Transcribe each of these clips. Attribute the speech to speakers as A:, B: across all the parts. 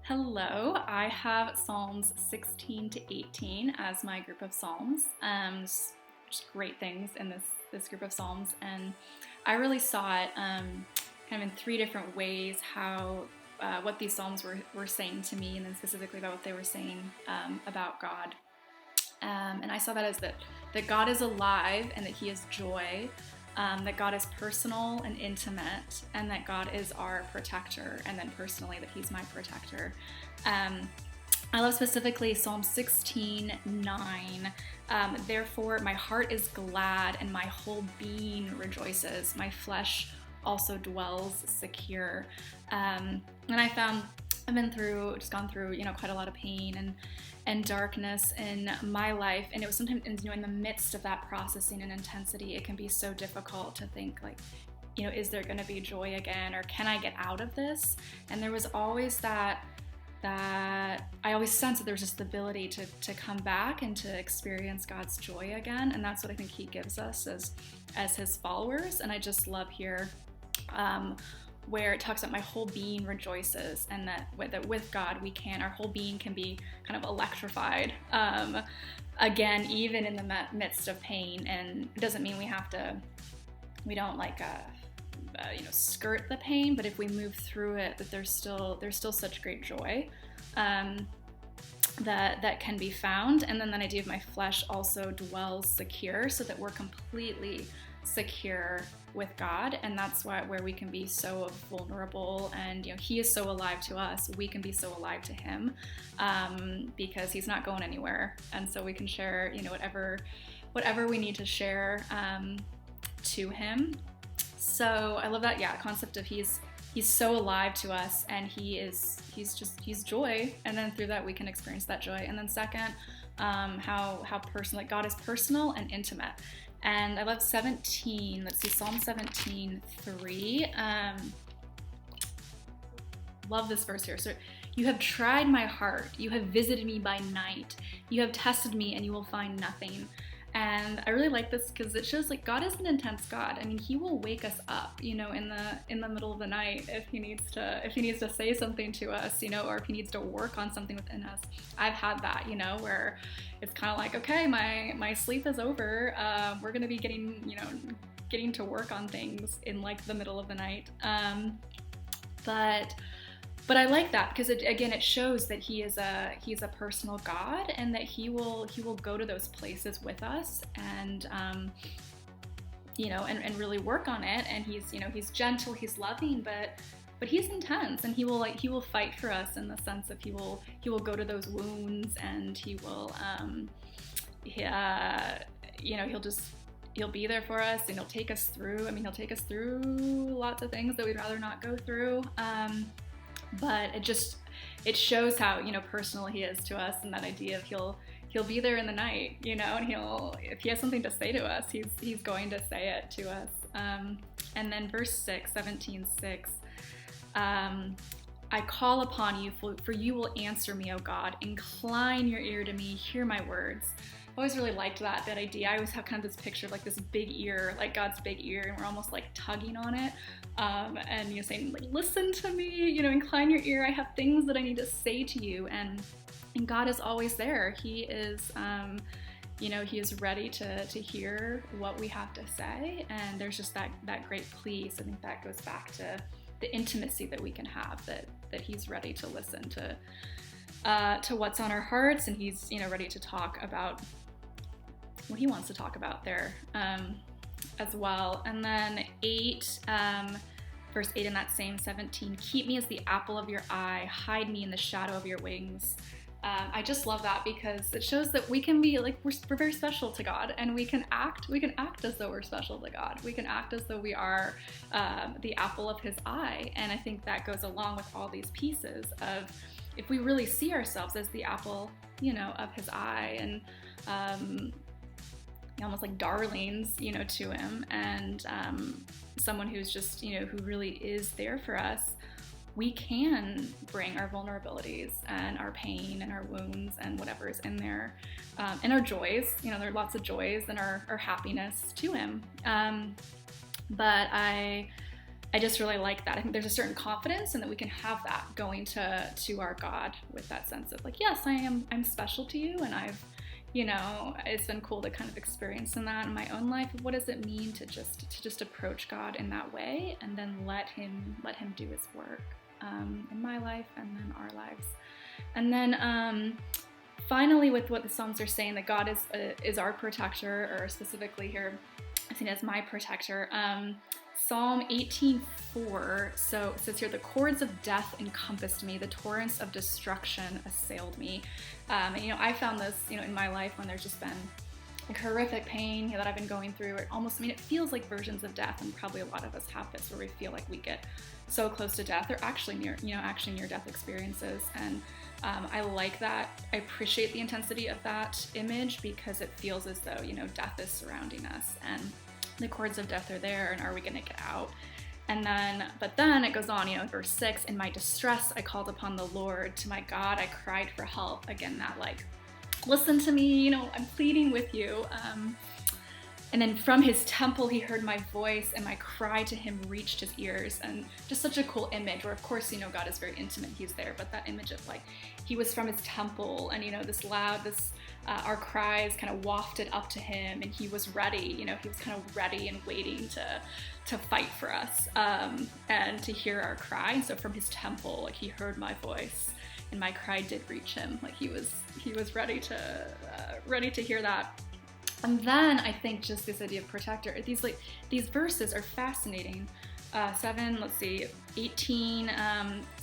A: Hello, I have Psalms 16 to 18 as my group of Psalms. Just great things in this group of Psalms, and I really saw it kind of in three different ways how what these Psalms were saying to me, and then specifically about what they were saying about God. And I saw that as that God is alive and that He is joy, that God is personal and intimate, and that God is our protector, and then personally that He's my protector. I love specifically Psalm 16:9. Therefore, my heart is glad and my whole being rejoices. My flesh also dwells secure. And I've gone through, quite a lot of pain and darkness in my life, and it was sometimes, in the midst of that processing and intensity, it can be so difficult to think like, is there going to be joy again, or can I get out of this? And there was always that I always sensed that there's this ability to come back and to experience God's joy again, and that's what I think He gives us as His followers. And I just love here where it talks about my whole being rejoices, and that with God our whole being can be kind of electrified again, even in the midst of pain. And it doesn't mean we don't skirt the pain, but if we move through it, that there's still such great joy that can be found. And then that idea of my flesh also dwells secure, so that we're completely secure with God. And that's where we can be so vulnerable, and He is so alive to us, we can be so alive to Him, because He's not going anywhere. And so we can share whatever we need to share to Him. So I love that concept of He's so alive to us, and He's joy, and then through that we can experience that joy. And then second, how personal, like God is personal and intimate. And I love 17. Let's see, Psalm 17:3. Love this verse here. So, you have tried my heart. You have visited me by night. You have tested me, and you will find nothing. And I really like this because it shows like God is an intense God. I mean, He will wake us up, in the middle of the night if He needs to say something to us, or if He needs to work on something within us. I've had that, where it's kind of like, okay, my sleep is over. We're gonna be getting to work on things in like the middle of the night. But I like that because it shows that He's a personal God, and that He will go to those places with us, and and really work on it. And He's gentle, He's loving, but He's intense, and He will fight for us in the sense of He will go to those wounds, and He will He'll be there for us, and He'll take us through. I mean, He'll take us through lots of things that we'd rather not go through. But it shows how personal He is to us, and that idea of he'll be there in the night, and if He has something to say to us, he's going to say it to us. And then verse 6, 17:6, I call upon you, for you will answer me, O God. Incline your ear to me, hear my words. I've always really liked that idea. I always have kind of this picture of like this big ear, like God's big ear, and we're almost like tugging on it. And saying like, listen to me, incline your ear. I have things that I need to say to you, and God is always there. He is, He is ready to hear what we have to say, and there's just that great plea. So I think that goes back to the intimacy that we can have, that He's ready to listen to what's on our hearts, and He's ready to talk about what He wants to talk about there. As well. And then 8, verse 8 in that same 17, keep me as the apple of your eye, hide me in the shadow of your wings. I just love that because it shows that we can be like, we're very special to God, and we can act as though we're special to God. We can act as though we are the apple of His eye. And I think that goes along with all these pieces of, if we really see ourselves as the apple, of His eye, and almost like darlings, to Him, and someone who's just, who really is there for us, we can bring our vulnerabilities and our pain and our wounds and whatever is in there, and our joys. There are lots of joys and our happiness to Him. But I I just really like that. I think there's a certain confidence and that we can have that going to our God with that sense of like, yes, I'm special to you, and I've, it's been cool to kind of experience in that in my own life of what does it mean to just approach God in that way, and then let him do his work in my life and then our lives. And then finally, with what the Psalms are saying, that God is our protector, or specifically here, I think as my protector. Psalm 18:4, so it says here, the cords of death encompassed me, the torrents of destruction assailed me. And I found this, in my life when there's just been like horrific pain that I've been going through. It feels like versions of death, and probably a lot of us have this, where we feel like we get so close to death, or actually near death experiences. And I like that. I appreciate the intensity of that image, because it feels as though, death is surrounding us, and the cords of death are there, and are we going to get out? But then it goes on, verse 6, in my distress, I called upon the Lord. To my God, I cried for help. Again, that like, listen to me, I'm pleading with you. And then from his temple, he heard my voice, and my cry to him reached his ears. And just such a cool image where, of course, God is very intimate. He's there. But that image of like, he was from his temple, and, our cries kind of wafted up to him, and he was ready. He was kind of ready and waiting to fight for us, and to hear our cry. And so from his temple, like, he heard my voice, and my cry did reach him. Like, he was ready to hear that. And then I think just this idea of protector, these verses are fascinating. 18,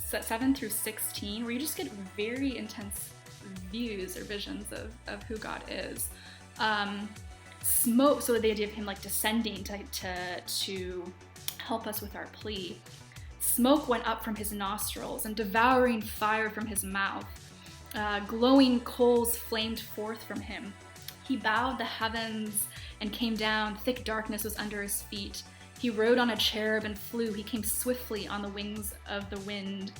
A: 7 through 16, where you just get very intense views or visions of who God is. Smoke, so the idea of him like descending to help us with our plea. Smoke went up from his nostrils, and devouring fire from his mouth. Glowing coals flamed forth from him. He bowed the heavens and came down. Thick darkness was under his feet. He rode on a cherub and flew. He came swiftly on the wings of the wind.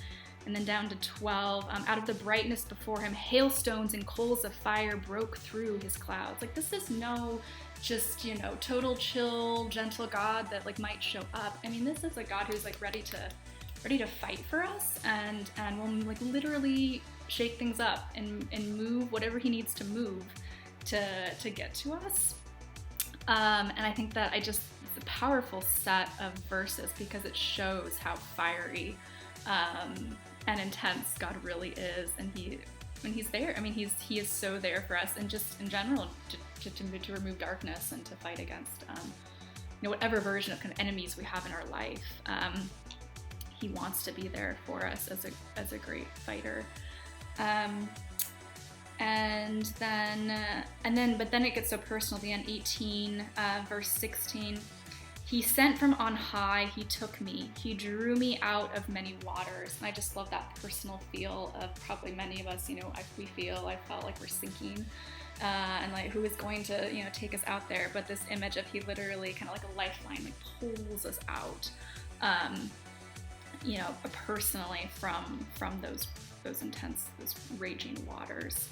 A: And then down to 12, out of the brightness before him, hailstones and coals of fire broke through his clouds. Like, this is no just, total chill, gentle God that like might show up. I mean, this is a God who's like ready to fight for us, and will like literally shake things up and move whatever he needs to move to get to us. And I think that it's a powerful set of verses, because it shows how fiery and intense God really is, and when he's there, I mean, he is so there for us, and just in general to remove darkness and to fight against whatever version of kind of enemies we have in our life. He wants to be there for us as a great fighter. But then it gets so personal at the end. 18, verse 16. He sent from on high, he took me, he drew me out of many waters. And I just love that personal feel of probably many of us, I felt like we're sinking, and like, who is going to, take us out there? But this image of he literally kind of like a lifeline, like pulls us out, personally from those intense, those raging waters.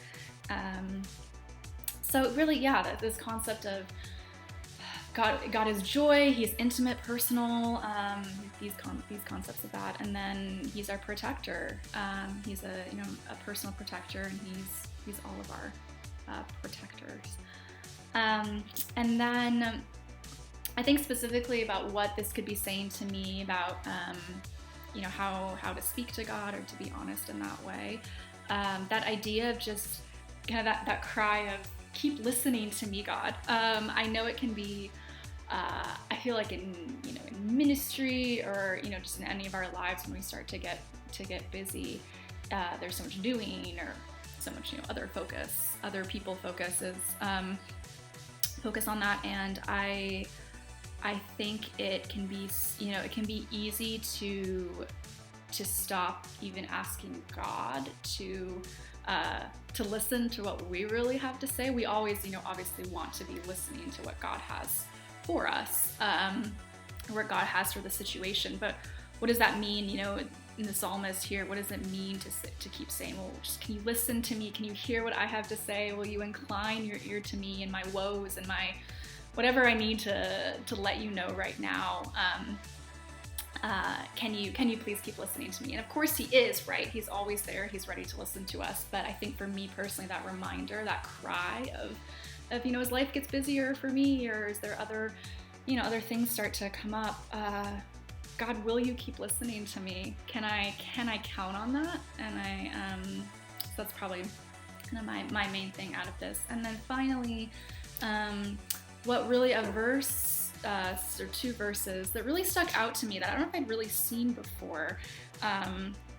A: So really, this concept of God is joy. He's intimate, personal. These concepts of that, and then he's our protector. He's a personal protector, and he's all of our protectors. And then I think specifically about what this could be saying to me about how to speak to God, or to be honest in that way. That idea of just kind of that cry of keep listening to me, God. I know it can be. I feel like in ministry, or just in any of our lives, when we start to get busy, there's so much doing, or so much other people focus on that, and I think it can be easy to stop even asking God to listen to what we really have to say. We always obviously want to be listening to what God has for us, or what God has for the situation. But what does that mean, in the psalmist here? What does it mean to keep saying, well, just, can you listen to me? Can you hear what I have to say? Will you incline your ear to me and my woes and my whatever I need to let you know right now? can you please keep listening to me? And of course he is, right? He's always there. He's ready to listen to us. But I think for me personally, that reminder, that cry of as life gets busier for me, or is there other things start to come up, God, will you keep listening to me? Can I count on that? And so that's probably kind of my main thing out of this. And then finally, what really a verse or two verses that really stuck out to me that I don't know if I'd really seen before,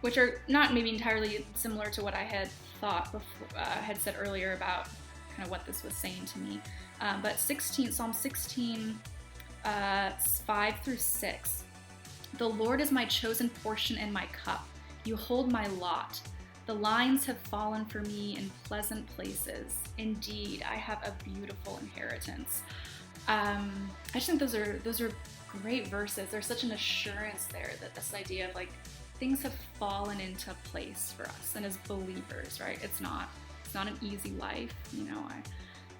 A: which are not maybe entirely similar to what I had thought before, had said earlier about kind of what this was saying to me. But Psalm 16, 5 through 6. The Lord is my chosen portion and my cup. You hold my lot. The lines have fallen for me in pleasant places. Indeed, I have a beautiful inheritance. I just think those are great verses. There's such an assurance there that this idea of like things have fallen into place for us, and as believers, right? It's not an easy life. I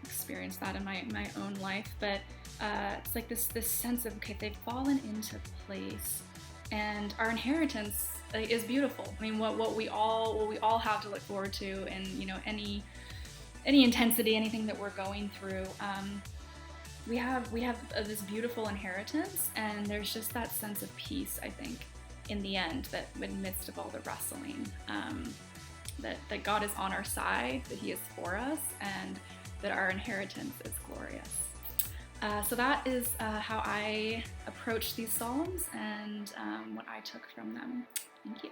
A: experienced that in my own life, but it's like this sense of, okay, they've fallen into place, and our inheritance is beautiful. I mean, what we all have to look forward to, and any intensity, anything that we're going through, we have this beautiful inheritance, and there's just that sense of peace, I think, in the end, that in the midst of all the wrestling, that God is on our side, that He is for us, and that our inheritance is glorious. So that is how I approach these Psalms and what I took from them. Thank you.